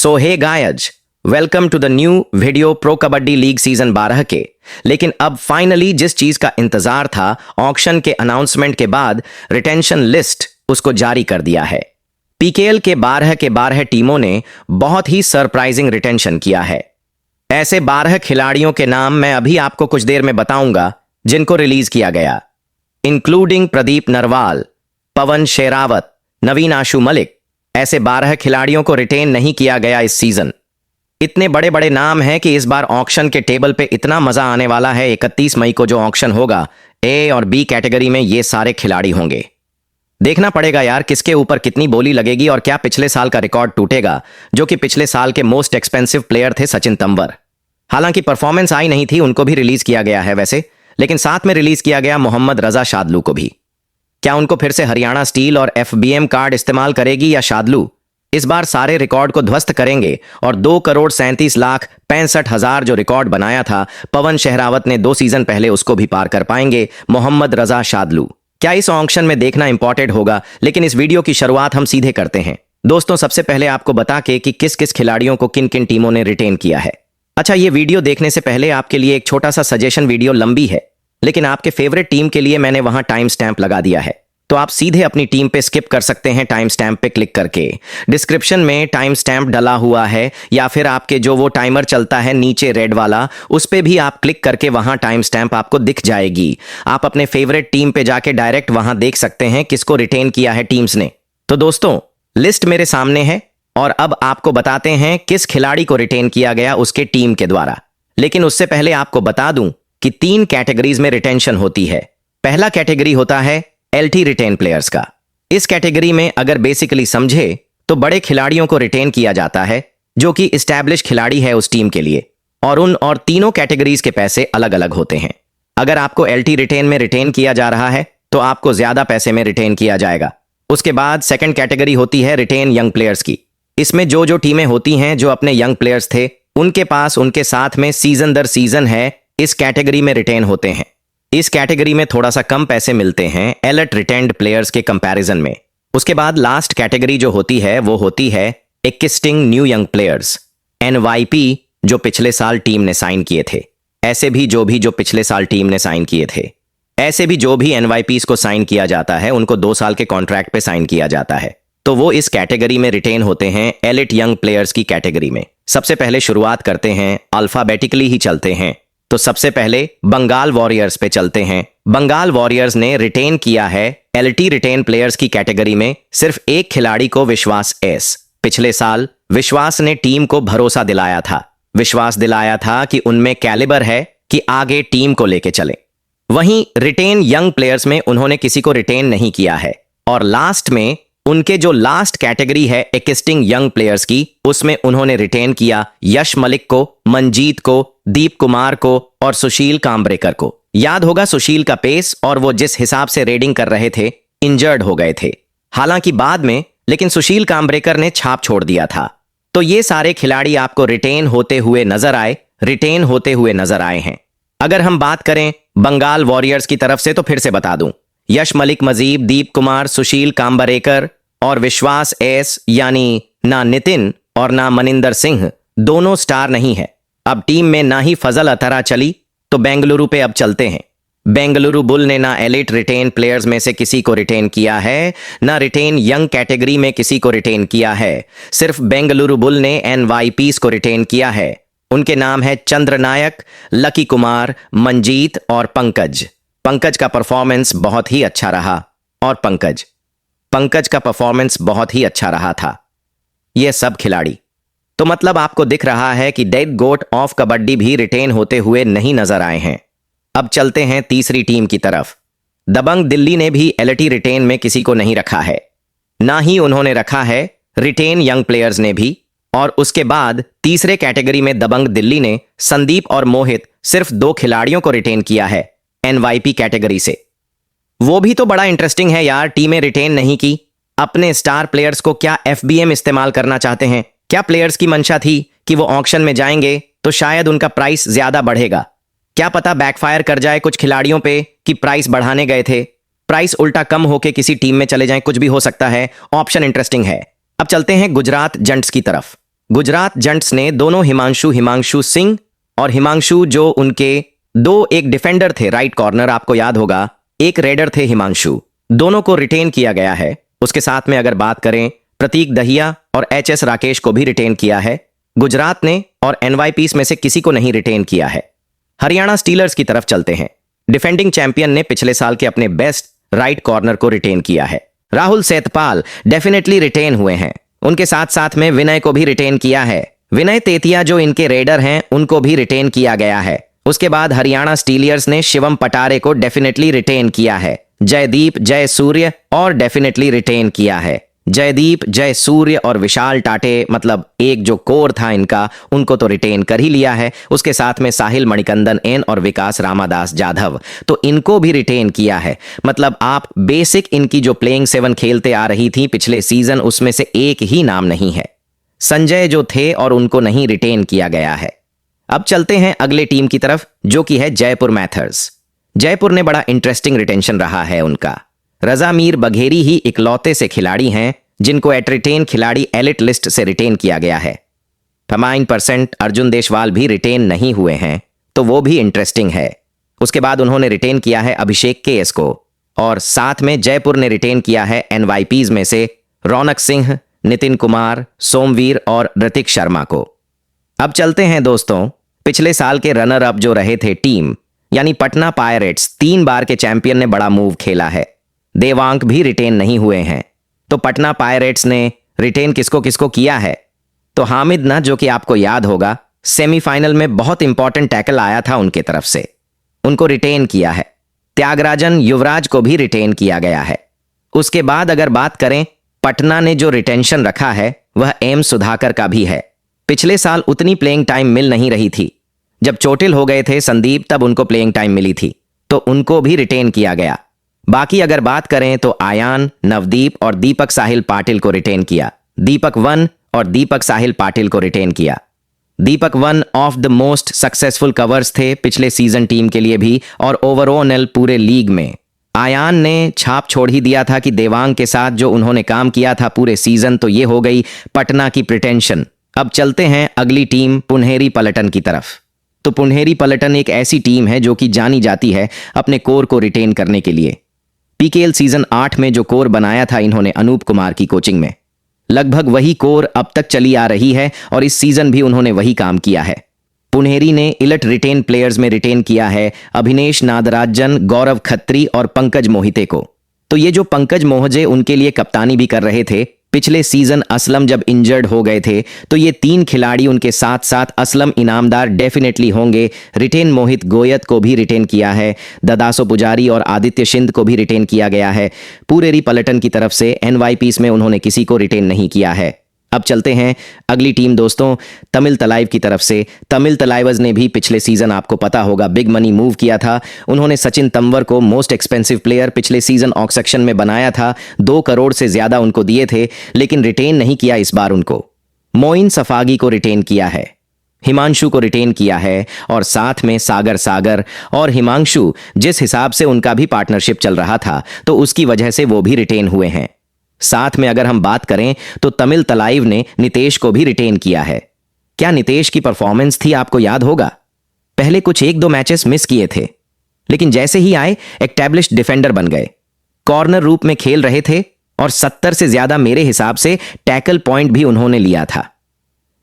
So hey guys, welcome to the new video pro Kabaddi league season 12 के। लेकिन अब finally जिस चीज का इंतजार था, ऑक्शन के अनाउंसमेंट के बाद रिटेंशन लिस्ट उसको जारी कर दिया है। पीकेएल के 12 के 12 टीमों ने बहुत ही सरप्राइजिंग रिटेंशन किया है। ऐसे 12 खिलाड़ियों के नाम मैं अभी आपको कुछ देर में बताऊंगा जिनको रिलीज किया गया, इंक्लूडिंग प्रदीप नरवाल, पवन शेरावत, नवीन आशु मलिक। ऐसे 12 खिलाड़ियों को रिटेन नहीं किया गया इस सीजन। इतने बड़े बड़े नाम हैं कि इस बार ऑक्शन के टेबल पे इतना मजा आने वाला है। 31 मई को जो ऑक्शन होगा, ए और बी कैटेगरी में ये सारे खिलाड़ी होंगे। देखना पड़ेगा यार किसके ऊपर कितनी बोली लगेगी और क्या पिछले साल का रिकॉर्ड टूटेगा, जो कि पिछले साल के मोस्ट एक्सपेंसिव प्लेयर थे सचिन तंवर। हालांकि परफॉर्मेंस आई नहीं थी, उनको भी रिलीज किया गया है वैसे, लेकिन साथ में रिलीज किया गया मोहम्मद रजा शादलू को भी। क्या उनको फिर से हरियाणा स्टील और एफबीएम कार्ड इस्तेमाल करेगी या शादलू इस बार सारे रिकॉर्ड को ध्वस्त करेंगे और 2,37,65,000 जो रिकॉर्ड बनाया था पवन शेरावत ने 2 सीजन पहले, उसको भी पार कर पाएंगे मोहम्मद रजा शादलू? क्या इस ऑक्शन में देखना इंपॉर्टेंट होगा, लेकिन इस वीडियो की शुरुआत हम सीधे करते हैं दोस्तों। सबसे पहले आपको बता के कि किस किस खिलाड़ियों को किन किन टीमों ने रिटेन किया है। अच्छा, ये वीडियो देखने से पहले आपके लिए एक छोटा सा सजेशन, वीडियो लंबी है लेकिन आपके फेवरेट टीम के लिए मैंने वहां टाइम स्टैंप लगा दिया है, तो आप सीधे अपनी टीम पे स्किप कर सकते हैं टाइम स्टैंप पे क्लिक करके। डिस्क्रिप्शन में टाइम स्टैंप डला हुआ है, या फिर आपके जो वो टाइमर चलता है नीचे रेड वाला, उस पे भी आप क्लिक करके वहां टाइम स्टैंप आपको दिख जाएगी। आप अपने फेवरेट टीम पे जाके डायरेक्ट वहां देख सकते हैं किसको रिटेन किया है टीम्स ने। तो दोस्तों, लिस्ट मेरे सामने है और अब आपको बताते हैं किस खिलाड़ी को रिटेन किया गया उसके टीम के द्वारा। लेकिन उससे पहले आपको बता दूं कि 3 कैटेगरीज में रिटेंशन होती है। पहला कैटेगरी होता है एलटी रिटेन प्लेयर्स का। इस कैटेगरी में अगर बेसिकली समझे तो बड़े खिलाड़ियों को रिटेन किया जाता है जो कि इस्टैब्लिश खिलाड़ी है उस टीम के लिए, और तीनों कैटेगरीज के पैसे अलग अलग होते हैं। अगर आपको एलटी रिटेन में रिटेन किया जा रहा है तो आपको ज्यादा पैसे में रिटेन किया जाएगा। उसके बाद सेकंड कैटेगरी होती है रिटेन यंग प्लेयर्स की। इसमें जो जो टीमें होती हैं जो अपने यंग प्लेयर्स थे उनके पास उनके साथ में सीजन दर सीजन है, इस कैटेगरी में रिटेन होते हैं। इस कैटेगरी में थोड़ा सा कम पैसे मिलते हैं एलट रिटेन्ड प्लेयर्स के कंपैरिजन में। उसके बाद लास्ट कैटेगरी जो होती है वो होती है existing new young players, NYP, जो पिछले साल टीम ने साइन किए थे। ऐसे भी जो पिछले साल टीम ने साइन किए थे, ऐसे भी जो भी एनवाईपीस को साइन किया जाता है उनको 2 साल के कॉन्ट्रैक्ट पे साइन किया जाता है, तो वो इस कैटेगरी में रिटेन होते हैं एलिट यंग प्लेयर्स की कैटेगरी में। सबसे पहले शुरुआत करते हैं, अल्फाबेटिकली ही चलते हैं, तो सबसे पहले बंगाल वॉरियर्स पे चलते हैं। बंगाल वॉरियर्स ने रिटेन किया है एलटी रिटेन प्लेयर्स की कैटेगरी में सिर्फ एक खिलाड़ी को, विश्वास एस। पिछले साल विश्वास ने टीम को भरोसा दिलाया था, विश्वास दिलाया था कि उनमें कैलिबर है कि आगे टीम को लेके चले। वहीं रिटेन यंग प्लेयर्स में उन्होंने किसी को रिटेन नहीं किया है, और लास्ट में उनके जो लास्ट कैटेगरी है एक्सिस्टिंग यंग प्लेयर्स की, उसमें उन्होंने रिटेन किया यश मलिक को, मंजीत को, दीप कुमार को और सुशील काम्ब्रेकर को। याद होगा सुशील का पेस और वो जिस हिसाब से रेडिंग कर रहे थे, इंजर्ड हो गए थे हालांकि बाद में, लेकिन सुशील काम्ब्रेकर ने छाप छोड़ दिया था। तो ये सारे खिलाड़ी आपको रिटेन होते हुए नजर आए हैं। अगर हम बात करें बंगाल वॉरियर्स की तरफ से तो फिर से बता दूं, यश मलिक मजीब, दीप कुमार, सुशील काम्बरेकर और विश्वास एस, यानी ना नितिन और ना मनिंदर सिंह, दोनों स्टार नहीं है। अब टीम में ना ही फजल अतरा चली, तो बेंगलुरु पे अब चलते हैं। बेंगलुरु बुल ने ना एलिट रिटेन प्लेयर्स में से किसी को रिटेन किया है, ना रिटेन यंग कैटेगरी में किसी को रिटेन किया है। सिर्फ बेंगलुरु बुल ने एनवाईपीस को रिटेन किया है। उनके नाम है चंद्र नायक, लकी कुमार, मंजीत और पंकज। पंकज का परफॉर्मेंस बहुत ही अच्छा रहा, और पंकज का परफॉर्मेंस बहुत ही अच्छा रहा था। यह सब खिलाड़ी, तो मतलब आपको दिख रहा है कि डेड गोट ऑफ कबड्डी भी रिटेन होते हुए नहीं नजर आए हैं। अब चलते हैं तीसरी टीम की तरफ। दबंग दिल्ली ने भी एलटी रिटेन में किसी को नहीं रखा है, ना ही उन्होंने रखा है रिटेन यंग प्लेयर्स ने भी। और उसके बाद तीसरे कैटेगरी में दबंग दिल्ली ने संदीप और मोहित, सिर्फ 2 खिलाड़ियों को रिटेन किया है एनवाईपी कैटेगरी से। वो भी तो बड़ा इंटरेस्टिंग है यार, टीमें रिटेन नहीं की अपने स्टार प्लेयर्स को। क्या एफबीएम इस्तेमाल करना चाहते हैं? क्या प्लेयर्स की मंशा थी कि वो ऑक्शन में जाएंगे तो शायद उनका प्राइस ज्यादा बढ़ेगा? क्या पता बैकफायर कर जाए कुछ खिलाड़ियों पे कि प्राइस बढ़ाने गए थे, प्राइस उल्टा कम होके किसी टीम में चले जाएं, कुछ भी हो सकता है। ऑप्शन इंटरेस्टिंग है। अब चलते हैं गुजरात जंट्स की तरफ। गुजरात जंट्स ने दोनों हिमांशु सिंह और हिमांशु जो उनके एक डिफेंडर थे राइट कॉर्नर, आपको याद होगा, एक रेडर थे हिमांशु, दोनों को रिटेन किया गया है। उसके साथ में अगर बात करें प्रतीक दहिया और एचएस राकेश को भी रिटेन किया है। गुजरात ने और एनवाईपीस में से किसी को नहीं रिटेन किया है। हरियाणा स्टीलर्स की तरफ चलते हैं। डिफेंडिंग चैंपियन ने पिछले साल के अपने बेस्ट राइट कॉर्नर को रिटेन किया है। राहुल सेतपाल डेफिनेटली रिटेन हुए हैं। उनके साथ साथ में विनय को भी रिटेन किया है। विनय तेतिया जो इनके रेडर हैं उनको भी रिटेन किया गया है। उसके बाद हरियाणा स्टीलियर्स ने शिवम पटारे को डेफिनेटली रिटेन किया है। जयदीप, जय सूर्य और डेफिनेटली रिटेन किया है। जयदीप, जय सूर्य और विशाल टाटे, मतलब एक जो कोर था इनका, उनको तो रिटेन कर ही लिया है। उसके साथ में साहिल मणिकंदन एन और विकास रामादास जाधव, तो इनको भी रिटेन किया है। मतलब आप बेसिक इनकी जो प्लेइंग 7 खेलते आ रही थी पिछले सीजन, उसमें से एक ही नाम नहीं है, संजय जो थे, और उनको नहीं रिटेन किया गया है। अब चलते हैं अगले टीम की तरफ जो कि है जयपुर मैथर्स। जयपुर ने बड़ा इंटरेस्टिंग रिटेंशन रहा है उनका। रजा मीर बघेरी ही इकलौते से खिलाड़ी हैं जिनको एट रिटेन खिलाड़ी एलिट लिस्ट से रिटेन किया गया है। 9% अर्जुन देशवाल भी रिटेन नहीं हुए हैं, तो वो भी इंटरेस्टिंग है। उसके बाद उन्होंने रिटेन किया है अभिषेक केएस को, और साथ में जयपुर ने रिटेन किया है एनवाईपीज में से रौनक सिंह, नितिन कुमार, सोमवीर और ऋतिक शर्मा को। अब चलते हैं दोस्तों पिछले साल के रनर अप जो रहे थे टीम, यानी पटना पायरेट्स, 3 बार के चैंपियन ने बड़ा मूव खेला है। देवांक भी रिटेन नहीं हुए हैं। तो पटना पायरेट्स ने रिटेन किसको किसको किया है? तो हामिद ना, जो कि आपको याद होगा, सेमीफाइनल में बहुत इंपॉर्टेंट टैकल आया था उनके तरफ से, उनको रिटेन किया है। त्यागराजन, युवराज को भी रिटेन किया गया है। उसके बाद अगर बात करें पटना ने जो रिटेंशन रखा है वह एम सुधाकर का भी है। पिछले साल उतनी प्लेइंग टाइम मिल नहीं रही थी, जब चोटिल हो गए थे संदीप तब उनको प्लेइंग टाइम मिली थी, तो उनको भी रिटेन किया गया। बाकी अगर बात करें तो आयान, नवदीप और दीपक साहिल पाटिल को रिटेन किया। दीपक 1 और दीपक साहिल पाटिल को रिटेन किया। दीपक 1 of the most successful covers थे पिछले सीजन टीम के लिए भी, और ओवरऑल पूरे लीग में आयान ने छाप छोड़ ही दिया था कि देवांग के साथ जो उन्होंने काम किया था पूरे सीजन, तो ये हो गई पटना की प्रिटेंशन। अब चलते हैं अगली टीम पुनहेरी पलटन की तरफ। तो पुनहेरी पलटन एक ऐसी टीम है जो कि जानी जाती है अपने कोर को रिटेन करने के लिए। पीकेएल सीजन 8 में जो कोर बनाया था इन्होंने अनूप कुमार की कोचिंग में, लगभग वही कोर अब तक चली आ रही है और इस सीजन भी उन्होंने वही काम किया है। पुनहेरी ने इलट रिटेन प्लेयर्स में रिटेन किया है अभिनेश नादराजन, गौरव खत्री और पंकज मोहिते को। तो ये जो पंकज मोहजे उनके लिए कप्तानी भी कर रहे थे, पिछले सीजन असलम जब इंजर्ड हो गए थे, तो ये 3 खिलाड़ी उनके साथ साथ असलम इनामदार डेफिनेटली होंगे। रिटेन मोहित गोयत को भी रिटेन किया है। ददासो पुजारी और आदित्य शिंद को भी रिटेन किया गया है। पुनेरी पलटन की तरफ से एनवाईपीस में उन्होंने किसी को रिटेन नहीं किया है। अब चलते हैं अगली टीम दोस्तों तमिल तलाइव की तरफ से। तमिल तलाइवर्स ने भी पिछले सीजन आपको पता होगा बिग मनी मूव किया था। उन्होंने सचिन तंवर को मोस्ट एक्सपेंसिव प्लेयर पिछले सीजन ऑक्शन में बनाया था। 2 करोड़ से ज्यादा उनको दिए थे, लेकिन रिटेन नहीं किया इस बार उनको। मोइन सफागी को रिटेन किया है, हिमांशु को रिटेन किया है, और साथ में सागर और हिमांशु जिस हिसाब से उनका भी पार्टनरशिप चल रहा था तो उसकी वजह से वो भी रिटेन हुए हैं। साथ में अगर हम बात करें तो तमिल तलाइव ने नितेश को भी रिटेन किया है। क्या नितेश की परफॉर्मेंस थी आपको याद होगा? पहले कुछ 1-2 मैचेस मिस किए थे, लेकिन जैसे ही आए एस्टैब्लिश्ड डिफेंडर बन गए। कॉर्नर रूप में खेल रहे थे और 70 से ज्यादा मेरे हिसाब से टैकल पॉइंट भी उन्होंने लिया था।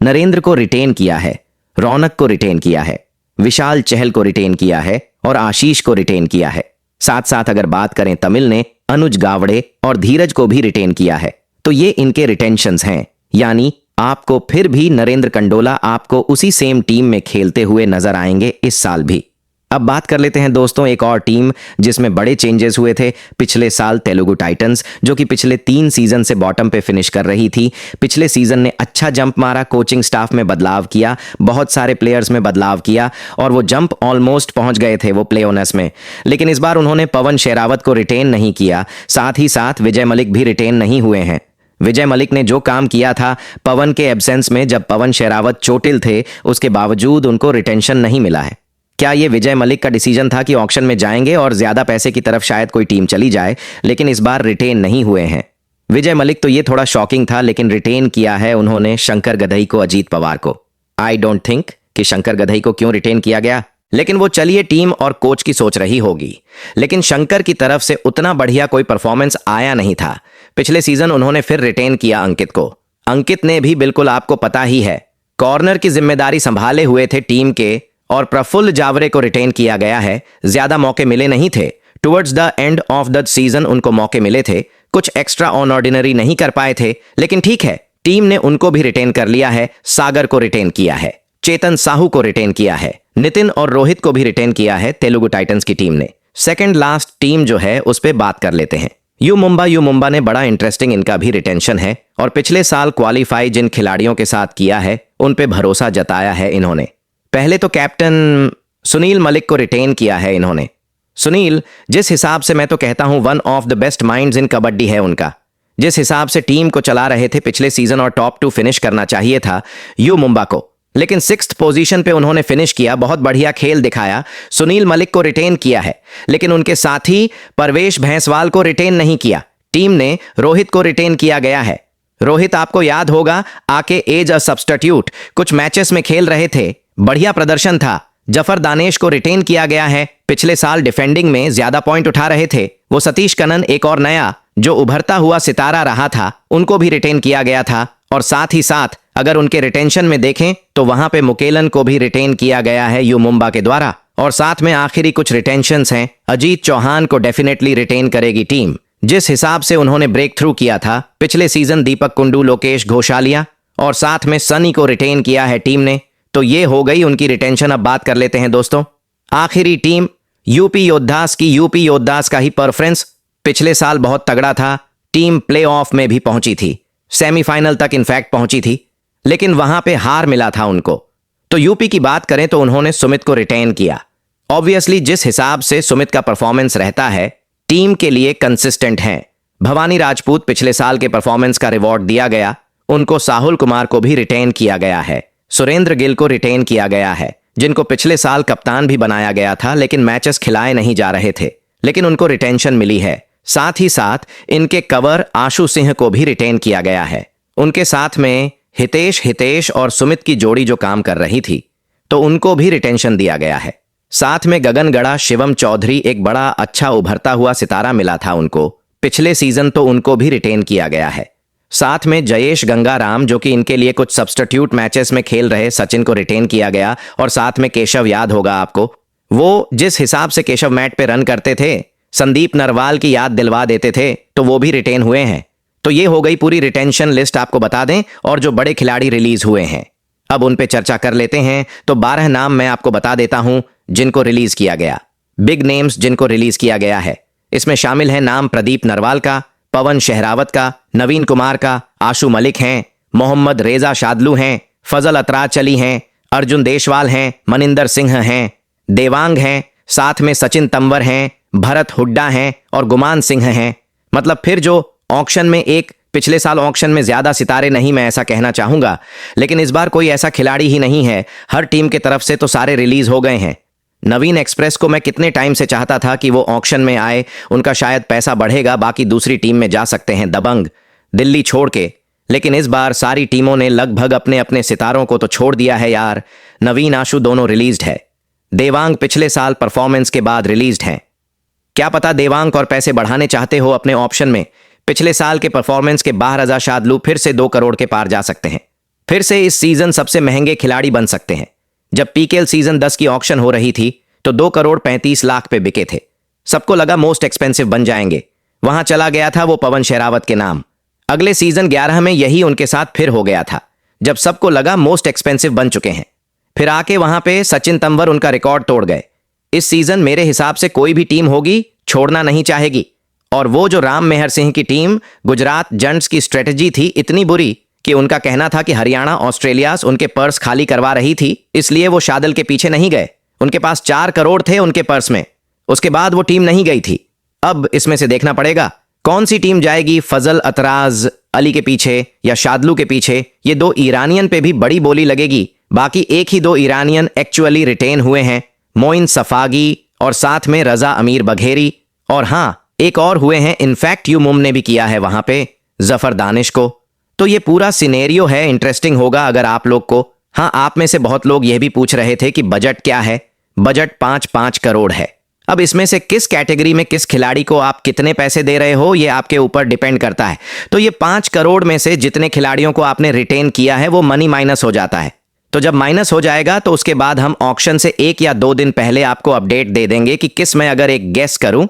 नरेंद्र को रिटेन किया है, रौनक को रिटेन किया है, विशाल चहल को रिटेन किया है और आशीष को रिटेन किया है। साथ साथ अगर बात करें तमिल ने अनुज गावड़े और धीरज को भी रिटेन किया है। तो ये इनके रिटेंशंस हैं, यानी आपको फिर भी नरेंद्र कंडोला आपको उसी सेम टीम में खेलते हुए नजर आएंगे इस साल भी। अब बात कर लेते हैं दोस्तों एक और टीम जिसमें बड़े चेंजेस हुए थे पिछले साल, तेलुगु टाइटंस, जो कि पिछले 3 सीजन से बॉटम पे फिनिश कर रही थी। पिछले सीजन ने अच्छा जंप मारा, कोचिंग स्टाफ में बदलाव किया, बहुत सारे प्लेयर्स में बदलाव किया और वो जंप ऑलमोस्ट पहुंच गए थे वो प्ले ओनर्स में। लेकिन इस बार उन्होंने पवन शेरावत को रिटेन नहीं किया, साथ ही साथ विजय मलिक भी रिटेन नहीं हुए हैं। विजय मलिक ने जो काम किया था पवन के एब्सेंस में, जब पवन शेरावत चोटिल थे, उसके बावजूद उनको रिटेंशन नहीं मिला है। क्या ये विजय मलिक का डिसीजन था कि ऑक्शन में जाएंगे और ज्यादा पैसे की तरफ शायद कोई टीम चली जाए, लेकिन इस बार रिटेन नहीं हुए हैं। विजय मलिक तो ये थोड़ा शॉकिंग था, लेकिन रिटेन किया है उन्होंने शंकर गदई को, अजीत पवार को। आई डोंट थिंक कि शंकर गदई को क्यों रिटेन किया गया, लेकिन वो चलिए टीम और कोच की सोच रही होगी। लेकिन शंकर की तरफ से उतना बढ़िया कोई परफॉर्मेंस आया नहीं था। पिछले सीजन उन्होंने फिर रिटेन किया अंकित को। अंकित ने भी, बिल्कुल आपको पता ही है, कॉर्नर की जिम्मेदारी संभाले हुए थे टीम के, और प्रफुल्ल जावरे को रिटेन किया गया है। ज्यादा मौके मिले नहीं थे, towards the end of the season उनको मौके मिले थे, कुछ एक्स्ट्रा ऑन ऑर्डिनरी नहीं कर पाए थे, लेकिन ठीक है, टीम ने उनको भी रिटेन कर लिया है। सागर को रिटेन किया है, चेतन साहू को रिटेन किया है, नितिन और रोहित को भी रिटेन किया है तेलुगु टाइटंस की टीम ने। सेकंड लास्ट टीम जो है उस पे बात कर लेते हैं। यू मुंबा ने बड़ा इंटरेस्टिंग, इनका भी रिटेंशन है, और पिछले साल क्वालिफाई जिन खिलाड़ियों के साथ किया है उन पे भरोसा जताया है इन्होंने। पहले तो कैप्टन सुनील मलिक को रिटेन किया है इन्होंने। सुनील, जिस हिसाब से मैं तो कहता हूं one of the best minds in kabaddi है उनका, जिस हिसाब से टीम को चला रहे थे पिछले सीजन, और टॉप 2 फिनिश करना चाहिए था यू मुंबा को, लेकिन 6th पोजीशन पे उन्होंने फिनिश किया। बहुत बढ़िया खेल दिखाया। सुनील मलिक को रिटेन किया है, लेकिन उनके साथी परवेश भैंसवाल को रिटेन नहीं किया। टीम ने रोहित को रिटेन किया गया है। रोहित, आपको याद होगा, आके एज अ सब्स्टिट्यूट कुछ मैचेस में खेल रहे थे, बढ़िया प्रदर्शन था। जफर दानेश को रिटेन किया गया है, पिछले साल डिफेंडिंग में ज्यादा पॉइंट उठा रहे थे वो। सतीश कनन, एक और नया जो उभरता हुआ सितारा रहा था, उनको भी रिटेन किया गया था। और साथ ही साथ अगर उनके रिटेंशन में देखें तो वहां पे मुकेलन को भी रिटेन किया गया है यू मुंबा के द्वारा। और साथ में आखिरी कुछ रिटेंशंस हैं। अजीत चौहान को डेफिनेटली रिटेन करेगी टीम, जिस हिसाब से उन्होंने ब्रेक थ्रू किया था पिछले सीजन। दीपक कुंडू, लोकेश घोषालिया और साथ में सनी को रिटेन किया है टीम ने। तो ये हो गई उनकी रिटेंशन। अब बात कर लेते हैं दोस्तों आखिरी टीम यूपी योद्धास की। यूपी योद्धास का ही परफॉर्मेंस पिछले साल बहुत तगड़ा था। टीम प्लेऑफ में भी पहुंची थी, सेमीफाइनल तक इनफैक्ट पहुंची थी, लेकिन वहां पे हार मिला था उनको। तो यूपी की बात करें तो उन्होंने सुमित को रिटेन किया। ऑब्वियसली जिस हिसाब से सुमित का परफॉर्मेंस रहता है, टीम के लिए कंसिस्टेंट हैं। भवानी राजपूत, पिछले साल के परफॉर्मेंस का रिवॉर्ड दिया गया उनको। साहुल कुमार को भी रिटेन किया गया है। सुरेंद्र गिल को रिटेन किया गया है, जिनको पिछले साल कप्तान भी बनाया गया था, लेकिन मैचेस खिलाए नहीं जा रहे थे, लेकिन उनको रिटेंशन मिली है। साथ ही साथ इनके कवर आशु सिंह को भी रिटेन किया गया है। उनके साथ में हितेश और सुमित की जोड़ी जो काम कर रही थी, तो उनको भी रिटेंशन दिया गया है। साथ में गगनगढ़ा शिवम चौधरी, एक बड़ा अच्छा उभरता हुआ सितारा मिला था उनको पिछले सीजन, तो उनको भी रिटेन किया गया है। साथ में जयेश गंगाराम, जो कि इनके लिए कुछ सब्स्टिट्यूट मैचेस में खेल रहे, सचिन को रिटेन किया गया। और साथ में केशव, याद होगा आपको, वो जिस हिसाब से केशव मैट पे रन करते थे, संदीप नरवाल की याद दिलवा देते थे, तो वो भी रिटेन हुए हैं। तो ये हो गई पूरी रिटेंशन लिस्ट, आपको बता दें, और जो बड़े खिलाड़ी रिलीज हुए हैं अब उन पे चर्चा कर लेते हैं। तो 12 नाम मैं आपको बता देता हूं जिनको रिलीज किया गया, बिग नेम्स जिनको रिलीज किया गया है। इसमें शामिल है नाम प्रदीप नरवाल का, पवन शहरावत का, नवीन कुमार का, आशु मलिक हैं, मोहम्मद रेजा शादलू हैं, फजल अतराज अली हैं, अर्जुन देशवाल हैं, मनिंदर सिंह हैं, देवांग हैं, साथ में सचिन तंवर हैं, भरत हुड्डा हैं और गुमान सिंह हैं। मतलब फिर जो ऑक्शन में एक, पिछले साल ऑक्शन में ज्यादा सितारे नहीं, मैं ऐसा कहना चाहूंगा, लेकिन इस बार कोई ऐसा खिलाड़ी ही नहीं है। हर टीम की तरफ से तो सारे रिलीज हो गए हैं। नवीन एक्सप्रेस को मैं कितने टाइम से चाहता था कि वो ऑक्शन में आए, उनका शायद पैसा बढ़ेगा, बाकी दूसरी टीम में जा सकते हैं दबंग, दिल्ली छोड़ के। लेकिन इस बार सारी टीमों ने लगभग अपने अपने सितारों को तो छोड़ दिया है यार। नवीन, आशु दोनों रिलीज्ड है। देवांग पिछले साल परफॉर्मेंस के बाद रिलीज्ड हैं। क्या पता देवांग और पैसे बढ़ाने चाहते हो अपने ऑप्शन में, पिछले साल के परफॉर्मेंस के बाद रजा शादलू फिर से 2 करोड़ के पार जा सकते हैं, फिर से इस सीजन सबसे महंगे खिलाड़ी बन सकते हैं। जब पीकेएल सीजन 10 की ऑक्शन हो रही थी तो 2 करोड़ 35 लाख पे बिके थे। सबको लगा मोस्ट एक्सपेंसिव बन जाएंगे, वहां चला गया था वो पवन शहरावत के नाम। अगले सीजन 11 में यही उनके साथ फिर हो गया था, जब सबको लगा मोस्ट एक्सपेंसिव बन चुके हैं, फिर आके वहां पे सचिन तंवर उनका रिकॉर्ड तोड़ गए। इस सीजन मेरे हिसाब से कोई भी टीम होगी छोड़ना नहीं चाहेगी। और वो जो राम मेहर सिंह की टीम गुजरात जंट्स की स्ट्रेटजी थी इतनी बुरी कि उनका कहना था कि हरियाणा ऑस्ट्रेलियास उनके पर्स खाली करवा रही थी, इसलिए वो शादल के पीछे नहीं गए। उनके पास 4 करोड़ थे उनके पर्स में, उसके बाद वो टीम नहीं गई थी। अब इसमें से देखना पड़ेगा कौन सी टीम जाएगी, फजल अतराज अली के पीछे या शादलू के पीछे। ये 2 ईरानियन पे भी बड़ी बोली लगेगी। बाकी एक ही 2 ईरानियन एक्चुअली रिटेन हुए हैं, मोइन सफागी और साथ में रजा अमीर बघेरी। और हाँ, एक और हुए हैं, इनफैक्ट यूमुम ने भी किया है वहां पे, जफर दानिश को। तो ये पूरा सिनेरियो है, इंटरेस्टिंग होगा अगर आप लोग को। हाँ, आप में से बहुत लोग यह भी पूछ रहे थे कि बजट क्या है। बजट 5-5 करोड़ है। अब इसमें से किस कैटेगरी में किस खिलाड़ी को आप कितने पैसे दे रहे हो ये आपके ऊपर डिपेंड करता है। तो ये 5 करोड़ में से जितने खिलाड़ियों को आपने रिटेन किया है वो मनी माइनस हो जाता है। तो जब माइनस हो जाएगा तो उसके बाद हम ऑक्शन से 1 या 2 दिन पहले आपको अपडेट दे देंगे कि किस मैं अगर एक गेस करूं